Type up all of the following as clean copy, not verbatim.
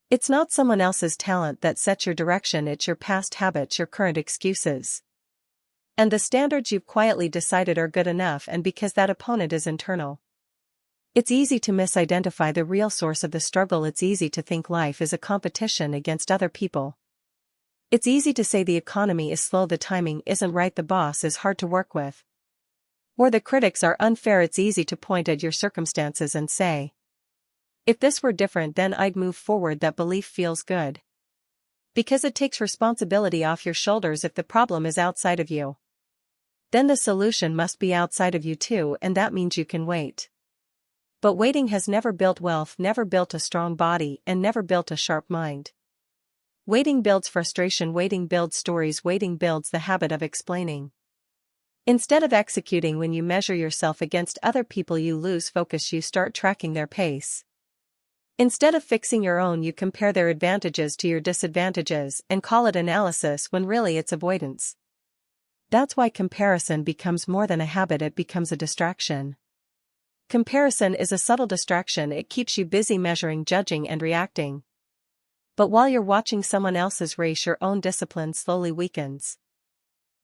It's not someone else's talent that sets your direction, it's your past habits, your current excuses. And the standards you've quietly decided are good enough, and because that opponent is internal. It's easy to misidentify the real source of the struggle. It's easy to think life is a competition against other people. It's easy to say the economy is slow, the timing isn't right, the boss is hard to work with, or the critics are unfair. It's easy to point at your circumstances and say, if this were different, then I'd move forward. That belief feels good, because it takes responsibility off your shoulders. If the problem is outside of you, then the solution must be outside of you too, and that means you can wait. But waiting has never built wealth, never built a strong body, and never built a sharp mind. Waiting builds frustration, waiting builds stories, waiting builds the habit of explaining. Instead of executing, when you measure yourself against other people, you lose focus, you start tracking their pace. Instead of fixing your own, you compare their advantages to your disadvantages and call it analysis when really it's avoidance. That's why comparison becomes more than a habit, it becomes a distraction. Comparison is a subtle distraction, it keeps you busy measuring, judging, and reacting. But while you're watching someone else's race, your own discipline slowly weakens.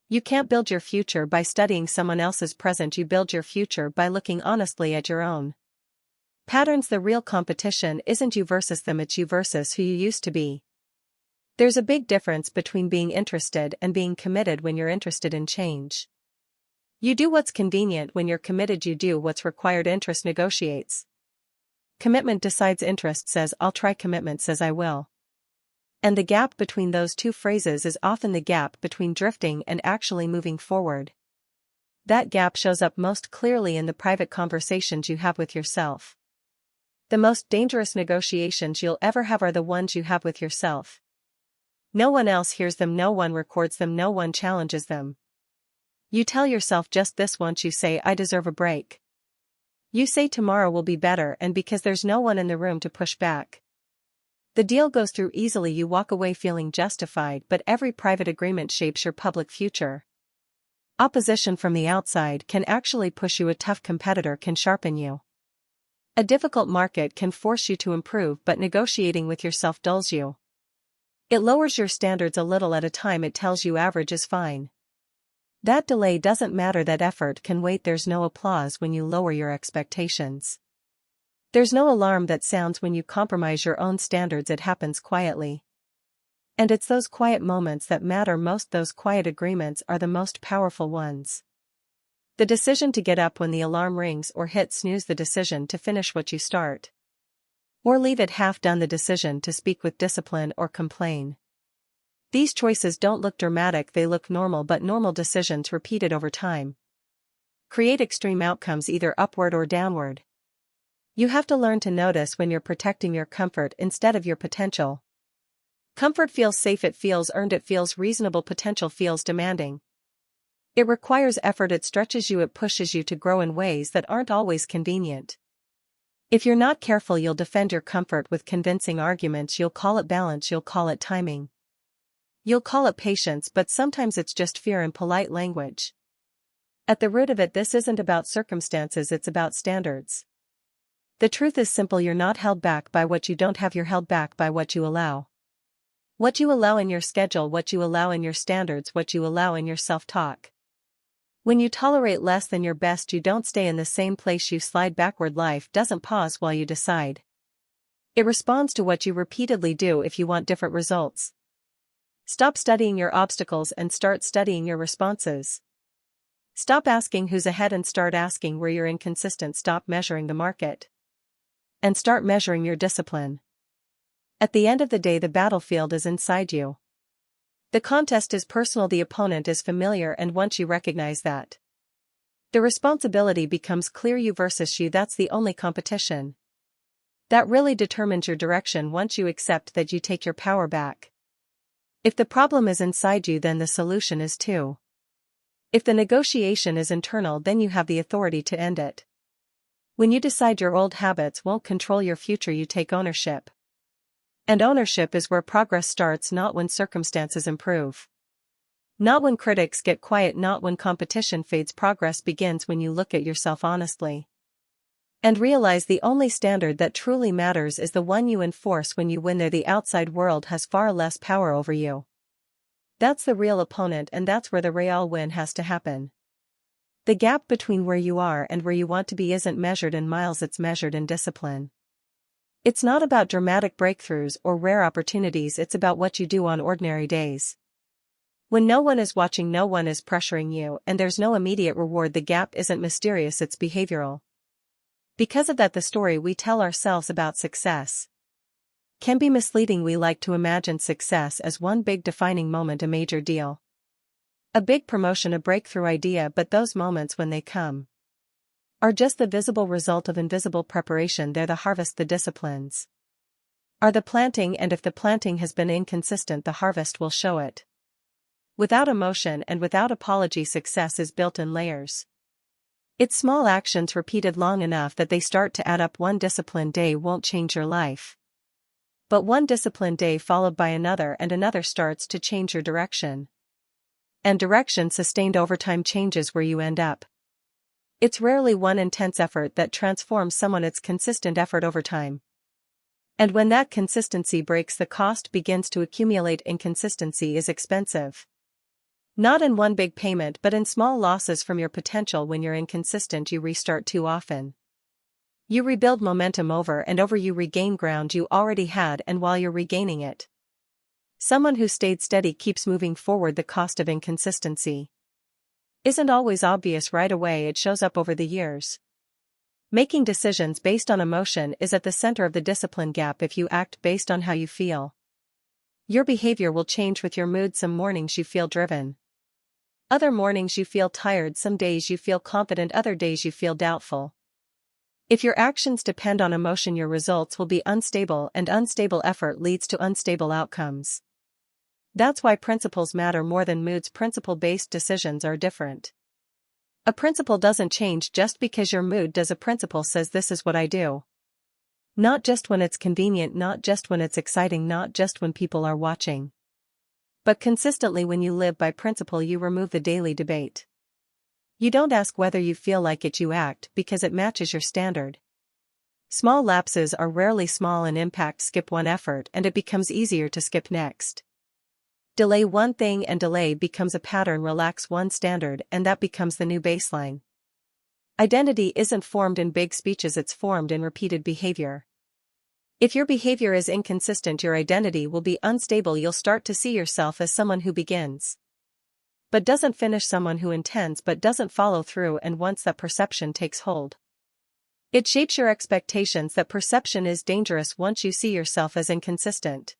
You can't build your future by studying someone else's present, you build your future by looking honestly at your own patterns. The real competition isn't you versus them, it's you versus who you used to be. There's a big difference between being interested and being committed. When you're interested in change, you do what's convenient. When you're committed, you do what's required. Interest negotiates. Commitment decides, interest says I'll try, commitment says I will. And the gap between those two phrases is often the gap between drifting and actually moving forward. That gap shows up most clearly in the private conversations you have with yourself. The most dangerous negotiations you'll ever have are the ones you have with yourself. No one else hears them, no one records them, no one challenges them. You tell yourself just this once, you say, I deserve a break. You say tomorrow will be better, and because there's no one in the room to push back, the deal goes through easily. You walk away feeling justified, but every private agreement shapes your public future. Opposition from the outside can actually push you, a tough competitor can sharpen you. A difficult market can force you to improve, but negotiating with yourself dulls you. It lowers your standards a little at a time, it tells you average is fine. That delay doesn't matter, that effort can wait. There's no applause when you lower your expectations. There's no alarm that sounds when you compromise your own standards, it happens quietly. And it's those quiet moments that matter most, those quiet agreements are the most powerful ones. The decision to get up when the alarm rings or hit snooze, the decision to finish what you start, or leave it half done, the decision to speak with discipline or complain. These choices don't look dramatic, they look normal, but normal decisions repeated over time create extreme outcomes, either upward or downward. You have to learn to notice when you're protecting your comfort instead of your potential. Comfort feels safe, it feels earned, it feels reasonable. Potential feels demanding. It requires effort, it stretches you, it pushes you to grow in ways that aren't always convenient. If you're not careful, you'll defend your comfort with convincing arguments. You'll call it balance, you'll call it timing, you'll call it patience, but sometimes it's just fear in polite language. At the root of it, this isn't about circumstances, it's about standards. The truth is simple, you're not held back by what you don't have, you're held back by what you allow. What you allow in your schedule, what you allow in your standards, what you allow in your self-talk. When you tolerate less than your best, you don't stay in the same place, you slide backward. Life doesn't pause while you decide. It responds to what you repeatedly do if you want different results. Stop studying your obstacles and start studying your responses. Stop asking who's ahead and start asking where you're inconsistent. Stop measuring the market and start measuring your discipline. At the end of the day, the battlefield is inside you. The contest is personal, the opponent is familiar, and once you recognize that, the responsibility becomes clear, you versus you. That's the only competition that really determines your direction. Once you accept that, you take your power back. If the problem is inside you, then the solution is too. If the negotiation is internal, then you have the authority to end it. When you decide your old habits won't control your future, you take ownership. And ownership is where progress starts, not when circumstances improve. Not when critics get quiet, not when competition fades. Progress begins when you look at yourself honestly. And realize the only standard that truly matters is the one you enforce when you win there. The outside world has far less power over you. That's the real opponent, and that's where the real win has to happen. The gap between where you are and where you want to be isn't measured in miles, it's measured in discipline. It's not about dramatic breakthroughs or rare opportunities, it's about what you do on ordinary days. When no one is watching, no one is pressuring you, and there's no immediate reward, the gap isn't mysterious, it's behavioral. Because of that, the story we tell ourselves about success can be misleading. We like to imagine success as one big defining moment, a major deal, a big promotion, a breakthrough idea, but those moments, when they come, are just the visible result of invisible preparation. They're the harvest. The disciplines are the planting, and if the planting has been inconsistent, the harvest will show it. Without emotion and without apology, success is built in layers. It's small actions repeated long enough that they start to add up. One disciplined day won't change your life, but one disciplined day followed by another and another starts to change your direction. And direction sustained over time changes where you end up. It's rarely one intense effort that transforms someone, it's consistent effort over time. And when that consistency breaks, the cost begins to accumulate. Inconsistency is expensive. Not in one big payment, but in small losses from your potential. When you're inconsistent, you restart too often. You rebuild momentum over and over, you regain ground you already had, and while you're regaining it, someone who stayed steady keeps moving forward. The cost of inconsistency isn't always obvious right away, it shows up over the years. Making decisions based on emotion is at the center of the discipline gap. If you act based on how you feel, your behavior will change with your mood. Some mornings you feel driven, other mornings you feel tired, some days you feel confident, other days you feel doubtful. If your actions depend on emotion, your results will be unstable, and unstable effort leads to unstable outcomes. That's why principles matter more than moods. Principle-based decisions are different. A principle doesn't change just because your mood does. A principle says, this is what I do. Not just when it's convenient, not just when it's exciting, not just when people are watching, but consistently. When you live by principle, you remove the daily debate. You don't ask whether you feel like it, you act because it matches your standard. Small lapses are rarely small in impact. Skip one effort and it becomes easier to skip next. Delay one thing and delay becomes a pattern. Relax one standard and that becomes the new baseline. Identity isn't formed in big speeches, it's formed in repeated behavior. If your behavior is inconsistent, your identity will be unstable. You'll start to see yourself as someone who begins but doesn't finish, someone who intends but doesn't follow through, and once that perception takes hold, it shapes your expectations. That perception is dangerous. Once you see yourself as inconsistent,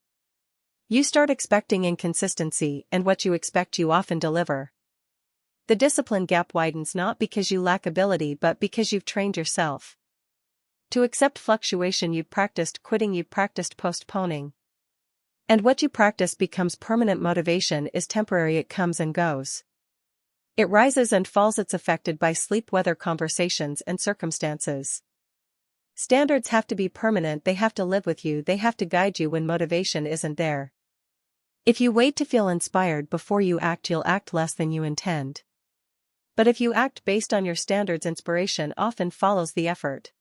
you start expecting inconsistency, and what you expect you often deliver. The discipline gap widens not because you lack ability but because you've trained yourself to accept fluctuation. You've practiced quitting, you've practiced postponing. And what you practice becomes permanent. Motivation is temporary, it comes and goes. It rises and falls, it's affected by sleep, weather, conversations, and circumstances. Standards have to be permanent, they have to live with you, they have to guide you when motivation isn't there. If you wait to feel inspired before you act, you'll act less than you intend. But if you act based on your standards, inspiration often follows the effort.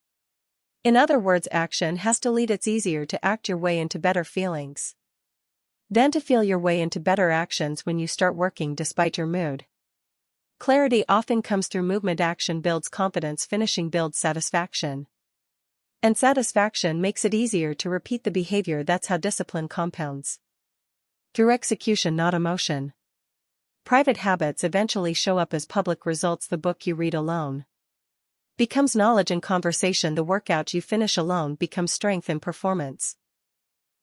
In other words, action has to lead. It's easier to act your way into better feelings than to feel your way into better actions when you start working despite your mood. Clarity often comes through movement. Action builds confidence, finishing builds satisfaction. And satisfaction makes it easier to repeat the behavior. That's how discipline compounds. Through execution, not emotion. Private habits eventually show up as public results. The book you read alone becomes knowledge and conversation. The workout you finish alone becomes strength and performance.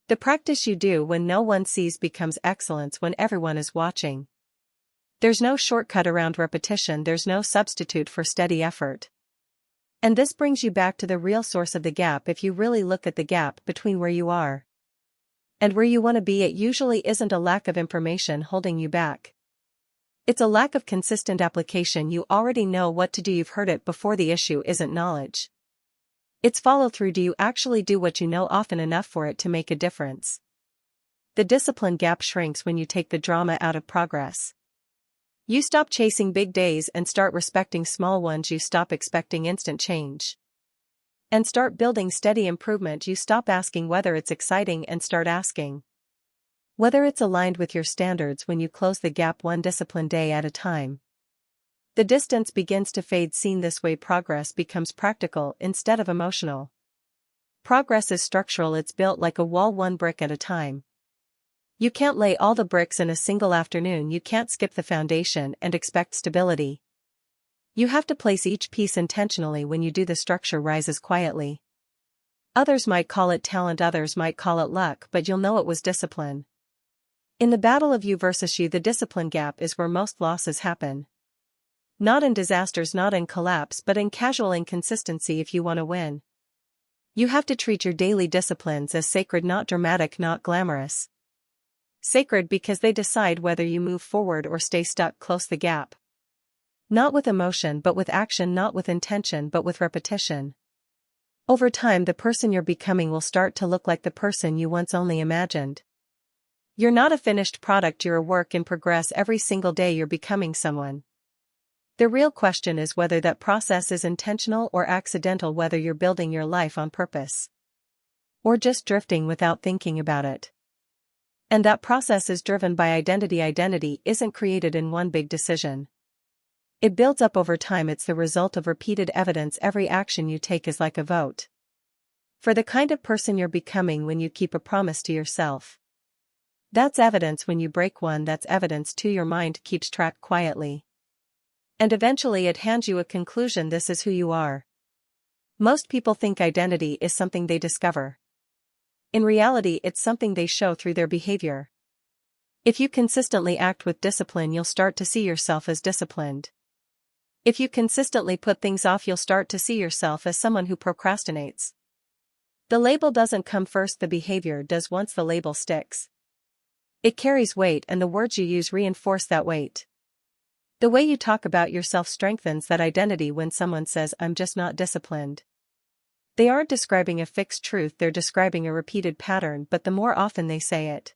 The practice you do when no one sees becomes excellence when everyone is watching. There's no shortcut around repetition, there's no substitute for steady effort. And this brings you back to the real source of the gap. If you really look at the gap between where you are and where you want to be, it usually isn't a lack of information holding you back. It's a lack of consistent application. You already know what to do, you've heard it before. The issue isn't knowledge, it's follow-through. Do you actually do what you know often enough for it to make a difference? The discipline gap shrinks when you take the drama out of progress. You stop chasing big days and start respecting small ones. You stop expecting instant change and start building steady improvement. You stop asking whether it's exciting and start asking whether it's aligned with your standards. When you close the gap one discipline day at a time, the distance begins to fade. Seen this way, progress becomes practical instead of emotional. Progress is structural. It's built like a wall, one brick at a time. You can't lay all the bricks in a single afternoon. You can't skip the foundation and expect stability. You have to place each piece intentionally. When you do, the structure rises quietly. Others might call it talent, others might call it luck, but you'll know it was discipline. In the battle of you versus you, the discipline gap is where most losses happen. Not in disasters, not in collapse, but in casual inconsistency. If you want to win, you have to treat your daily disciplines as sacred, not dramatic, not glamorous. Sacred because they decide whether you move forward or stay stuck. Close the gap. Not with emotion but with action, not with intention but with repetition. Over time, the person you're becoming will start to look like the person you once only imagined. You're not a finished product, you're a work in progress. Every single day you're becoming someone. The real question is whether that process is intentional or accidental, whether you're building your life on purpose or just drifting without thinking about it. And that process is driven by identity. Identity isn't created in one big decision. It builds up over time. It's the result of repeated evidence. Every action you take is like a vote for the kind of person you're becoming. When you keep a promise to yourself, that's evidence. When you break one, that's evidence too. Your mind keeps track quietly, and eventually it hands you a conclusion. This is who you are. Most people think identity is something they discover. In reality, it's something they show through their behavior. If you consistently act with discipline, you'll start to see yourself as disciplined. If you consistently put things off, you'll start to see yourself as someone who procrastinates. The label doesn't come first, the behavior does. Once the label sticks, it carries weight, and the words you use reinforce that weight. The way you talk about yourself strengthens that identity. When someone says, "I'm just not disciplined," they aren't describing a fixed truth, they're describing a repeated pattern. But the more often they say it,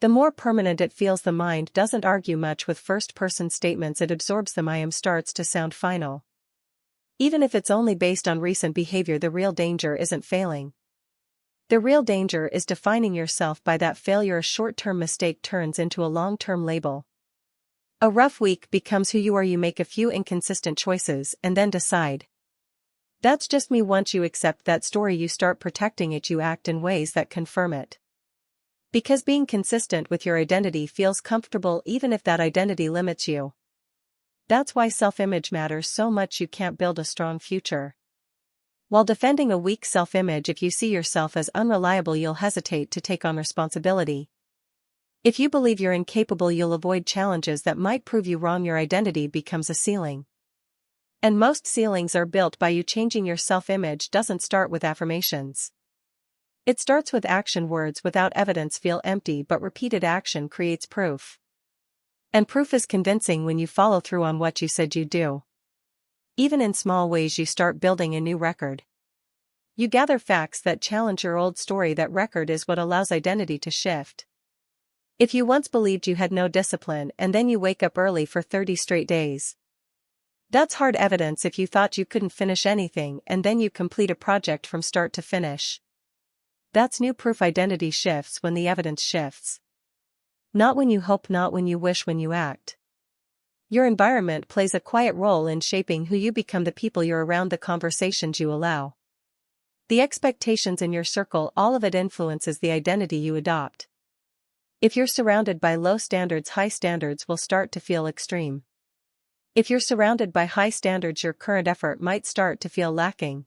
the more permanent it feels. The mind doesn't argue much with first-person statements, it absorbs them. I am starts to sound final, even if it's only based on recent behavior. The real danger isn't failing. The real danger is defining yourself by that failure. A short-term mistake turns into a long-term label. A rough week becomes who you are. You make a few inconsistent choices and then decide, that's just me. Once you accept that story, you start protecting it. You act in ways that confirm it. Because being consistent with your identity feels comfortable, even if that identity limits you. That's why self-image matters so much. You can't build a strong future while defending a weak self-image. If you see yourself as unreliable, you'll hesitate to take on responsibility. If you believe you're incapable, you'll avoid challenges that might prove you wrong. Your identity becomes a ceiling. And most ceilings are built by you changing. Your self-image doesn't start with affirmations. It starts with action. Words without evidence feel empty, but repeated action creates proof. And proof is convincing when you follow through on what you said you'd do. Even in small ways, you start building a new record. You gather facts that challenge your old story. That record is what allows identity to shift. If you once believed you had no discipline and then you wake up early for 30 straight days, that's hard evidence. If you thought you couldn't finish anything and then you complete a project from start to finish, that's new proof. Identity shifts when the evidence shifts. Not when you hope, not when you wish, when you act. Your environment plays a quiet role in shaping who you become. The people you're around, the conversations you allow, the expectations in your circle, all of it influences the identity you adopt. If you're surrounded by low standards, high standards will start to feel extreme. If you're surrounded by high standards, your current effort might start to feel lacking.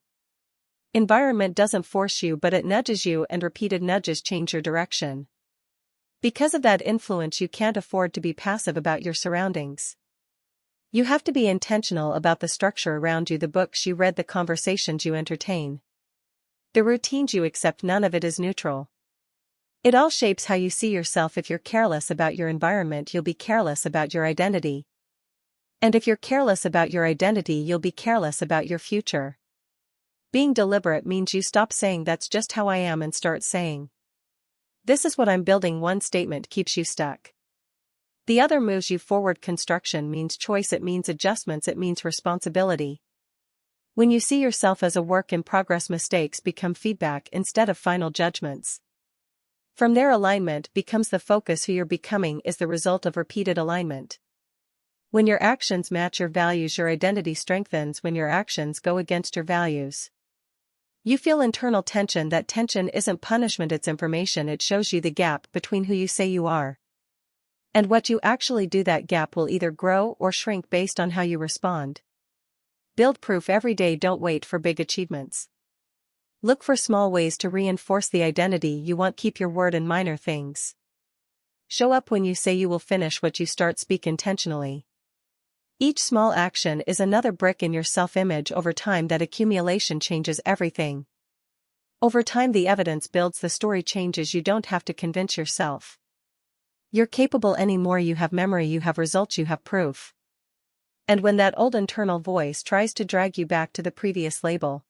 Environment doesn't force you, but it nudges you, and repeated nudges change your direction. Because of that influence, you can't afford to be passive about your surroundings. You have to be intentional about the structure around you, the books you read, the conversations you entertain, the routines you accept. None of it is neutral. It all shapes how you see yourself. If you're careless about your environment, you'll be careless about your identity. And if you're careless about your identity, you'll be careless about your future. Being deliberate means you stop saying that's just how I am and start saying, this is what I'm building. One statement keeps you stuck. The other moves you forward. Construction means choice, it means adjustments, it means responsibility. When you see yourself as a work in progress, mistakes become feedback instead of final judgments. From there, alignment becomes the focus. Who you're becoming is the result of repeated alignment. When your actions match your values, your identity strengthens. When your actions go against your values, you feel internal tension. That tension isn't punishment, it's information. It shows you the gap between who you say you are and what you actually do. That gap will either grow or shrink based on how you respond. Build proof every day. Don't wait for big achievements. Look for small ways to reinforce the identity you want. Keep your word in minor things. Show up when you say you will. Finish what you start. Speak intentionally. Each small action is another brick in your self-image. Over time, that accumulation changes everything. Over time, the evidence builds, the story changes. You don't have to convince yourself you're capable anymore. You have memory, you have results, you have proof. And when that old internal voice tries to drag you back to the previous label,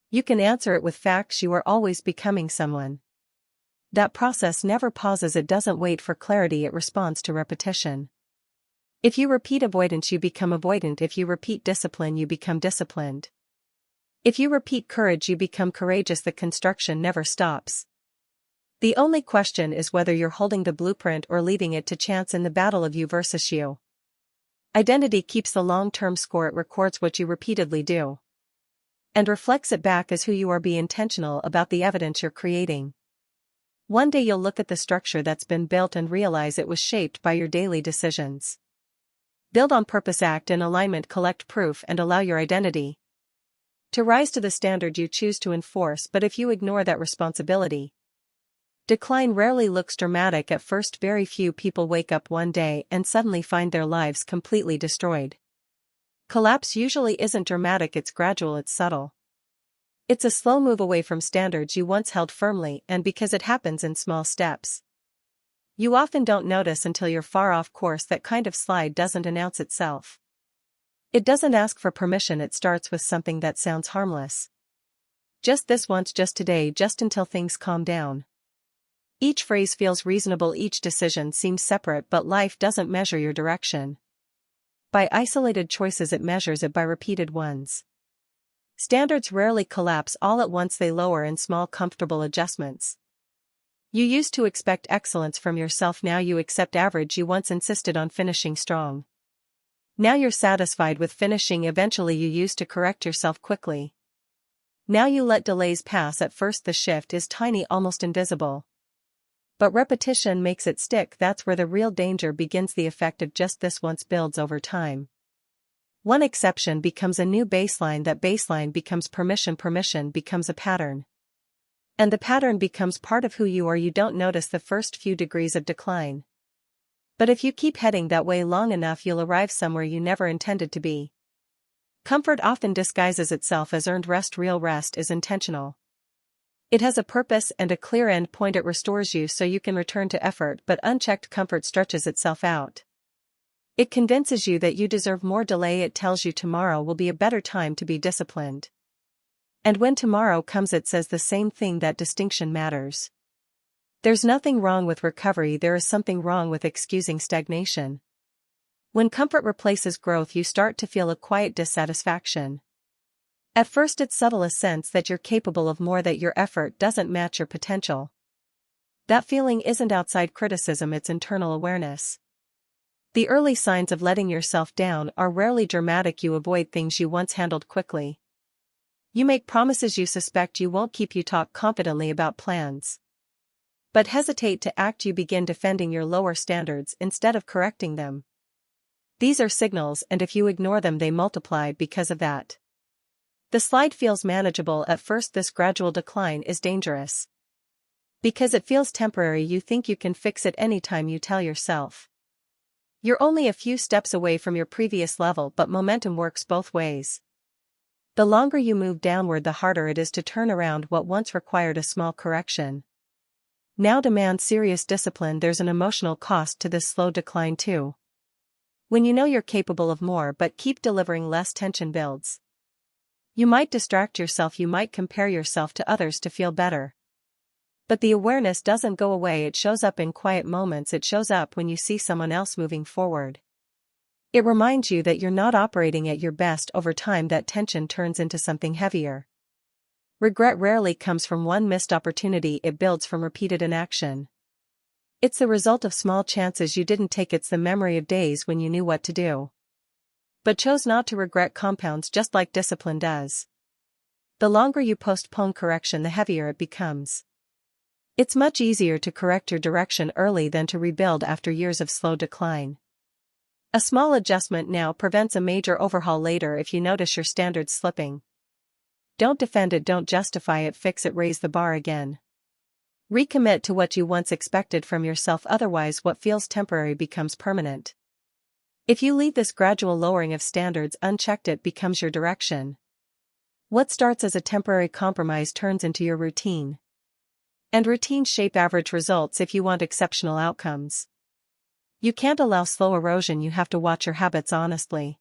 you can answer it with facts. You are always becoming someone. That process never pauses. It doesn't wait for clarity, it responds to repetition. If you repeat avoidance, you become avoidant. If you repeat discipline, you become disciplined. If you repeat courage, you become courageous. The construction never stops. The only question is whether you're holding the blueprint or leaving it to chance. In the battle of you versus you, identity keeps the long-term score. It records what you repeatedly do and reflects it back as who you are. Be intentional about the evidence you're creating. One day you'll look at the structure that's been built and realize it was shaped by your daily decisions. Build on purpose, act in alignment, collect proof, and allow your identity to rise to the standard you choose to enforce. But if you ignore that responsibility, decline rarely looks dramatic at first. Very few people wake up one day and suddenly find their lives completely destroyed. Collapse usually isn't dramatic, it's gradual, it's subtle. It's a slow move away from standards you once held firmly, and because it happens in small steps, you often don't notice until you're far off course. That kind of slide doesn't announce itself. It doesn't ask for permission, it starts with something that sounds harmless. Just this once, just today, just until things calm down. Each phrase feels reasonable, each decision seems separate, but life doesn't measure your direction by isolated choices, it measures it by repeated ones. Standards rarely collapse all at once, they lower in small, comfortable adjustments. You used to expect excellence from yourself, now you accept average. You once insisted on finishing strong. Now you're satisfied with finishing. Eventually you used to correct yourself quickly. Now you let delays pass. At first the shift is tiny, almost invisible. But repetition makes it stick. That's where the real danger begins. The effect of just this once builds over time. One exception becomes a new baseline. That baseline becomes permission. Permission becomes a pattern. And the pattern becomes part of who you are. You don't notice the first few degrees of decline. But if you keep heading that way long enough, you'll arrive somewhere you never intended to be. Comfort often disguises itself as earned rest. Real rest is intentional. It has a purpose and a clear end point. It restores you so you can return to effort, but unchecked comfort stretches itself out. It convinces you that you deserve more. Delay, it tells you tomorrow will be a better time to be disciplined. And when tomorrow comes, it says the same thing. That distinction matters. There's nothing wrong with recovery, there is something wrong with excusing stagnation. When comfort replaces growth, you start to feel a quiet dissatisfaction. At first it's subtle, a sense that you're capable of more, that your effort doesn't match your potential. That feeling isn't outside criticism, it's internal awareness. The early signs of letting yourself down are rarely dramatic. You avoid things you once handled quickly. You make promises you suspect you won't keep. You talk confidently about plans, but hesitate to act. You begin defending your lower standards instead of correcting them. These are signals, and if you ignore them, they multiply. Because of that, the slide feels manageable at first. This gradual decline is dangerous. Because it feels temporary, you think you can fix it anytime. You tell yourself you're only a few steps away from your previous level, but momentum works both ways. The longer you move downward, the harder it is to turn around. What once required a small correction now demands serious discipline. There's an emotional cost to this slow decline too. When you know you're capable of more but keep delivering less, tension builds. You might distract yourself, you might compare yourself to others to feel better. But the awareness doesn't go away, it shows up in quiet moments. It shows up when you see someone else moving forward. It reminds you that you're not operating at your best. Over time, that tension turns into something heavier. Regret rarely comes from one missed opportunity, it builds from repeated inaction. It's the result of small chances you didn't take, it's the memory of days when you knew what to do, but chose not to. Regret compounds just like discipline does. The longer you postpone correction, the heavier it becomes. It's much easier to correct your direction early than to rebuild after years of slow decline. A small adjustment now prevents a major overhaul later. If you notice your standards slipping, don't defend it, don't justify it, fix it, raise the bar again. Recommit to what you once expected from yourself, otherwise what feels temporary becomes permanent. If you leave this gradual lowering of standards unchecked, it becomes your direction. What starts as a temporary compromise turns into your routine. And routines shape average results if you want exceptional outcomes. You can't allow slow erosion, you have to watch your habits honestly.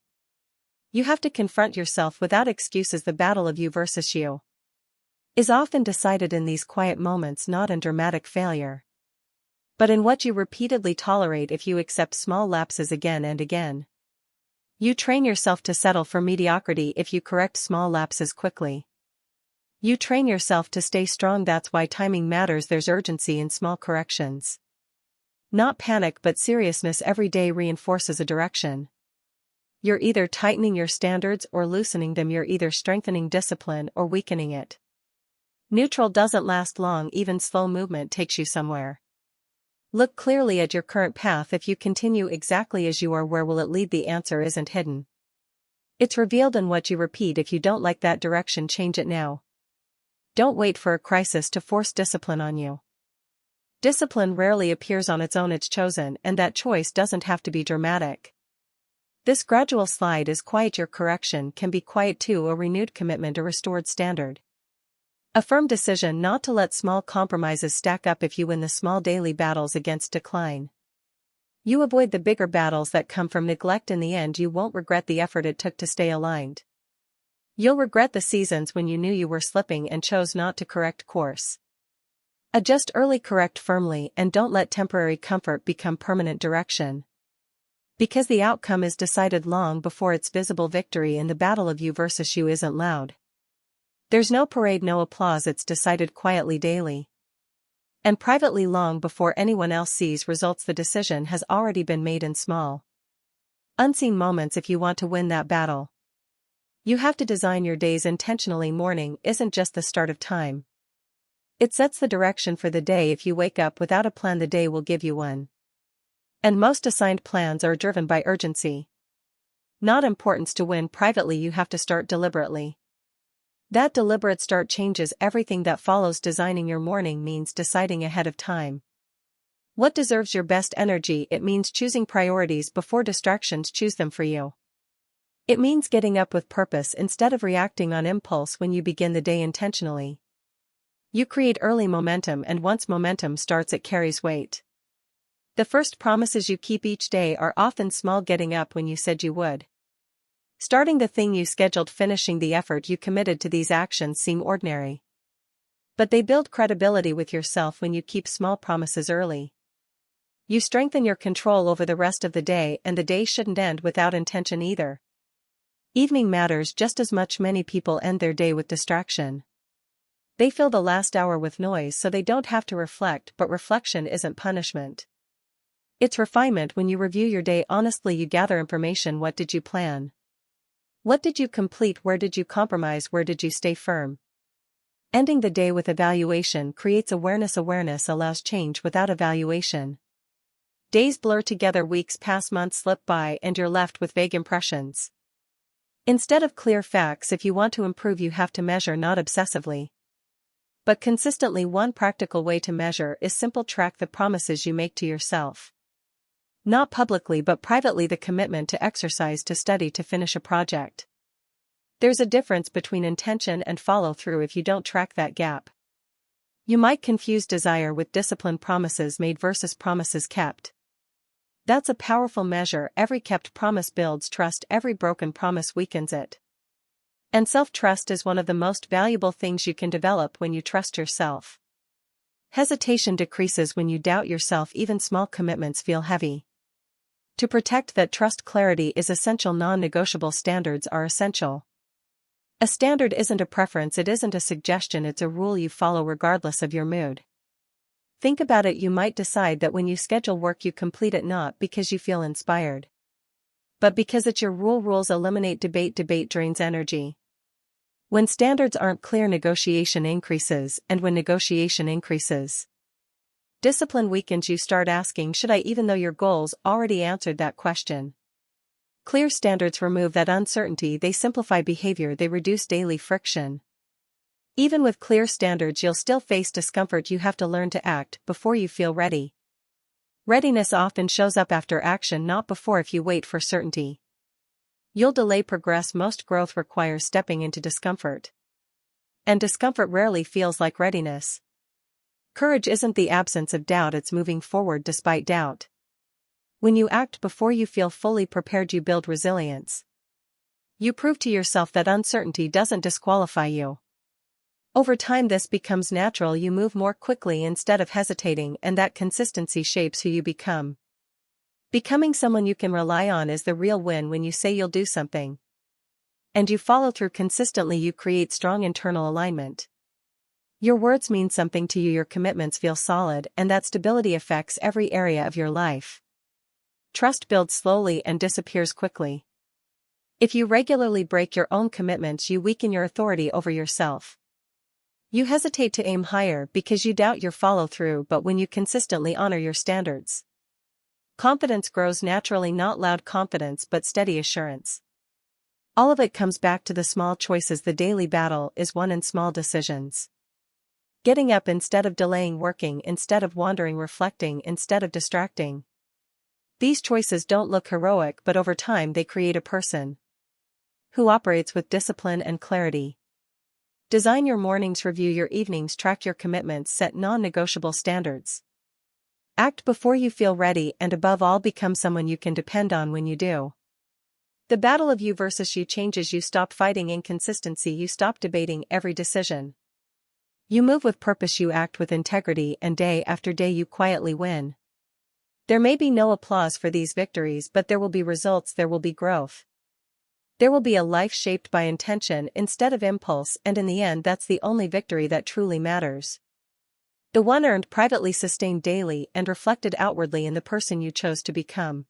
You have to confront yourself without excuses. The battle of you versus you is often decided in these quiet moments, not in dramatic failure, but in what you repeatedly tolerate. If you accept small lapses again and again, you train yourself to settle for mediocrity. If you correct small lapses quickly, you train yourself to stay strong. That's why timing matters. There's urgency in small corrections. Not panic but seriousness. Every day reinforces a direction. You're either tightening your standards or loosening them. You're either strengthening discipline or weakening it. Neutral doesn't last long, even slow movement takes you somewhere. Look clearly at your current path. If you continue exactly as you are, where will it lead? The answer isn't hidden. It's revealed in what you repeat. If you don't like that direction, change it now. Don't wait for a crisis to force discipline on you. Discipline rarely appears on its own, it's chosen, and that choice doesn't have to be dramatic. This gradual slide is quiet. Your correction can be quiet too, a renewed commitment, a restored standard. A firm decision not to let small compromises stack up. If you win the small daily battles against decline, you avoid the bigger battles that come from neglect. In the end, you won't regret the effort it took to stay aligned. You'll regret the seasons when you knew you were slipping and chose not to correct course. Adjust early, correct firmly, and don't let temporary comfort become permanent direction. Because the outcome is decided long before it's visible. Victory in the battle of you versus you isn't loud. There's no parade, no applause, it's decided quietly, daily, and privately, long before anyone else sees results. The decision has already been made in small, unseen moments. If you want to win that battle, you have to design your days intentionally. Morning isn't just the start of time. It sets the direction for the day. If you wake up without a plan, the day will give you one. And most assigned plans are driven by urgency, not importance. To win privately, you have to start deliberately. That deliberate start changes everything that follows. Designing your morning means deciding ahead of time what deserves your best energy. It means choosing priorities before distractions choose them for you. It means getting up with purpose instead of reacting on impulse. When you begin the day intentionally, you create early momentum, and once momentum starts, it carries weight. The first promises you keep each day are often small: getting up when you said you would, starting the thing you scheduled, finishing the effort you committed to. These actions seem ordinary, but they build credibility with yourself. When you keep small promises early, you strengthen your control over the rest of the day, and the day shouldn't end without intention either. Evening matters just as much. Many people end their day with distraction. They fill the last hour with noise so they don't have to reflect, but reflection isn't punishment. It's refinement. When you review your day honestly, you gather information. What did you plan? What did you complete? Where did you compromise? Where did you stay firm? Ending the day with evaluation creates awareness. Awareness allows change without evaluation. Days blur together, weeks pass, months slip by, and you're left with vague impressions instead of clear facts. If you want to improve, you have to measure, not obsessively, but consistently. One practical way to measure is simple: track the promises you make to yourself. Not publicly but privately. The commitment to exercise, to study, to finish a project. There's a difference between intention and follow-through. If you don't track that gap, you might confuse desire with discipline. Promises made versus promises kept. That's a powerful measure. Every kept promise builds trust, every broken promise weakens it. And self-trust is one of the most valuable things you can develop. When you trust yourself, hesitation decreases. When you doubt yourself, even small commitments feel heavy. To protect that trust, clarity is essential. Non-negotiable standards are essential. A standard isn't a preference, it isn't a suggestion, it's a rule you follow regardless of your mood. Think about it, you might decide that when you schedule work you complete it not because you feel inspired, but because it's your rule. Rules eliminate debate. Debate drains energy. When standards aren't clear, negotiation increases, and when negotiation increases, discipline weakens. You start asking, should I, even though your goals already answered that question. Clear standards remove that uncertainty, they simplify behavior, they reduce daily friction. Even with clear standards, you'll still face discomfort. You have to learn to act before you feel ready. Readiness often shows up after action, not before. If you wait for certainty, you'll delay progress. Most growth requires stepping into discomfort. And discomfort rarely feels like readiness. Courage isn't the absence of doubt, it's moving forward despite doubt. When you act before you feel fully prepared, you build resilience. You prove to yourself that uncertainty doesn't disqualify you. Over time, this becomes natural. You move more quickly instead of hesitating, and that consistency shapes who you become. Becoming someone you can rely on is the real win. When you say you'll do something, and you follow through consistently, you create strong internal alignment. Your words mean something to you, your commitments feel solid, and that stability affects every area of your life. Trust builds slowly and disappears quickly. If you regularly break your own commitments, you weaken your authority over yourself. You hesitate to aim higher because you doubt your follow-through, but when you consistently honor your standards, confidence grows naturally. Not loud confidence, but steady assurance. All of it comes back to the small choices. The daily battle is won in small decisions. Getting up instead of delaying, working instead of wandering, reflecting instead of distracting. These choices don't look heroic, but over time they create a person who operates with discipline and clarity. Design your mornings, review your evenings, track your commitments, set non-negotiable standards. Act before you feel ready, and above all, become someone you can depend on when you do. The battle of you versus you changes. You stop fighting inconsistency, you stop debating every decision. You move with purpose, you act with integrity, and day after day you quietly win. There may be no applause for these victories, but there will be results, there will be growth. There will be a life shaped by intention instead of impulse, and in the end, that's the only victory that truly matters. The one earned privately, sustained daily, and reflected outwardly in the person you chose to become.